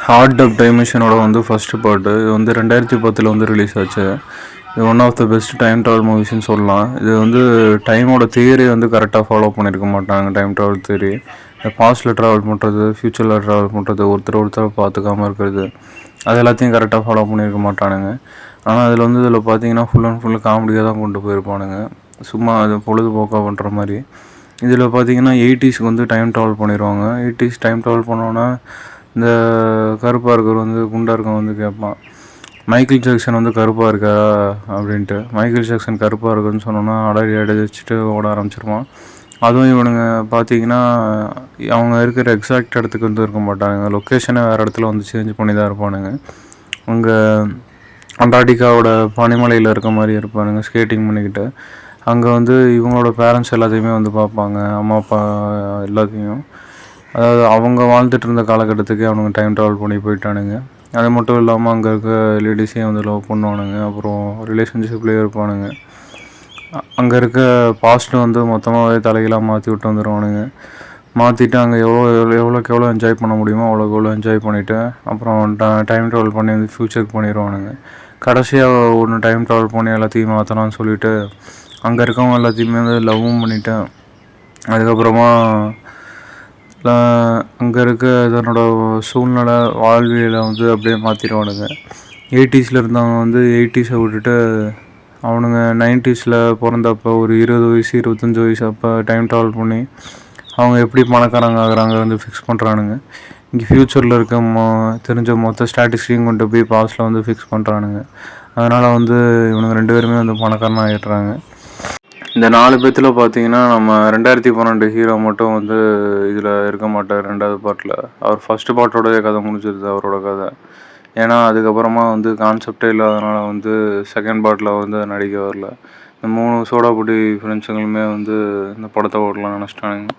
Heart dub time மிஷினோட வந்து first part இது வந்து 2010 வந்து ரிலீஸ் ஆச்சு. இது one of the best time travel மூவிஸ்ன்னு சொல்லலாம். இது வந்து டைமோட தியரி வந்து கரெக்டாக ஃபாலோ பண்ணியிருக்க மாட்டாங்க. டைம் ட்ராவல் தியரி பாஸ்ட்டில் ட்ராவல் பண்ணுறது, ஃப்யூச்சரில் ட்ராவல் பண்ணுறது, ஒருத்தர் பார்த்துக்காமல் இருக்கிறது, அது எல்லாத்தையும் கரெக்டாக ஃபாலோ பண்ணியிருக்க மாட்டானுங்க. ஆனால் இதில் பார்த்தீங்கன்னா ஃபுல் அண்ட் ஃபுல்லு காமெடியாக தான் கொண்டு போயிருப்பானுங்க. சும்மா அது பொழுதுபோக்காக பண்ணுற மாதிரி. இதில் பார்த்தீங்கன்னா 80ஸ்க்கு வந்து டைம் ட்ராவல் பண்ணிடுவாங்க. 80s டைம் ட்ராவல் பண்ணோன்னா இந்த கருப்பாக இருக்கிற வந்து குண்டாக இருக்கவன் வந்து கேட்பான், மைக்கேல் ஜாக்சன் வந்து கருப்பாக இருக்கா அப்படின்ட்டு. மைக்கேல் ஜாக்சன் கருப்பாக இருக்குன்னு சொன்னோன்னா அடடி அடிச்சுட்டு ஓட ஆரம்பிச்சிருவான். அதுவும் இவனுங்க பார்த்தீங்கன்னா அவங்க இருக்கிற எக்ஸாக்ட் இடத்துக்கு வந்து இருக்க மாட்டானுங்க. லொக்கேஷனை வேறு இடத்துல வந்து சேஞ்ச் பண்ணி தான் இருப்பானுங்க. அங்கே அண்டார்டிகாவோட பனிமலையில் இருக்க மாதிரி இருப்பானுங்க ஸ்கேட்டிங் பண்ணிக்கிட்டு. அங்கே வந்து இவங்களோட பேரண்ட்ஸ் எல்லாத்தையுமே வந்து பார்ப்பாங்க, அம்மா அப்பா எல்லாத்தையும். அதாவது அவங்க வாழ்ந்துட்டு இருந்த காலகட்டத்துக்கே அவனுங்க டைம் ட்ராவல் பண்ணி போயிட்டானுங்க. அது மட்டும் இல்லாமல் அங்கே இருக்க லேடிஸையும் வந்து லவ் பண்ணுவானுங்க. அப்புறம் ரிலேஷன்ஷிப்லேயே இருப்பானுங்க. அங்கே இருக்க பாஸ்ட்டு வந்து மொத்தமாகவே தலைகளாக மாற்றி விட்டு வந்துடுவானுங்க. மாற்றிட்டு அங்கே எவ்வளோக்கு எவ்வளோ என்ஜாய் பண்ண முடியுமோ அவ்வளோக்கு எவ்வளோ என்ஜாய் பண்ணிவிட்டு அப்புறம் டைம் ட்ராவல் பண்ணி வந்து ஃப்யூச்சருக்கு பண்ணிடுவானுங்க. கடைசியாக ஒன்று டைம் ட்ராவல் பண்ணி எல்லாத்தையும் மாற்றலாம்னு சொல்லிவிட்டு அங்கே இருக்கவங்க எல்லாத்தையுமே வந்து லவ்வும் பண்ணிவிட்டு அதுக்கப்புறமா அங்கே இருக்க இதனோட சூழ்நிலை வாழ்வியலை வந்து அப்படியே மாற்றிடுவானுங்க. 80ஸில் இருந்தவங்க வந்து 80ஸை விட்டுட்டு அவனுங்க 90ஸில் பிறந்தப்போ ஒரு 20 வயசு 25 வயசு அப்போ டைம் ட்ராவல் பண்ணி அவங்க எப்படி பணக்காரங்க ஆகுறாங்க வந்து ஃபிக்ஸ் பண்ணுறானுங்க. இங்கே ஃப்யூச்சரில் இருக்க தெரிஞ்ச மொத்த ஸ்டாட்டிஸ்டிக்கையும் கொண்டு போய் பாஸ்ட்டில் வந்து ஃபிக்ஸ் பண்ணுறானுங்க. அதனால் வந்து இவனுங்க 2 பேருமே வந்து பணக்காரனாக ஆகிடுறாங்க. இந்த 4 பேர்த்தில் பார்த்தீங்கன்னா நம்ம 2012 ஹீரோ மட்டும் வந்து இதில் இருக்க மாட்டார். 2வது பார்ட்டில் அவர் ஃபஸ்ட்டு பார்ட்டோடய கதை முடிஞ்சிருது அவரோட கதை. ஏன்னா அதுக்கப்புறமா வந்து கான்செப்டே இல்லாதனால வந்து செகண்ட் பார்ட்டில் வந்து நடிக்க வரல. இந்த 3 சோடாபுட்டி ஃப்ரெண்ட்ஸுங்களுமே வந்து இந்த படத்தை ஓடலாம்னு நினச்சிட்டானுங்க.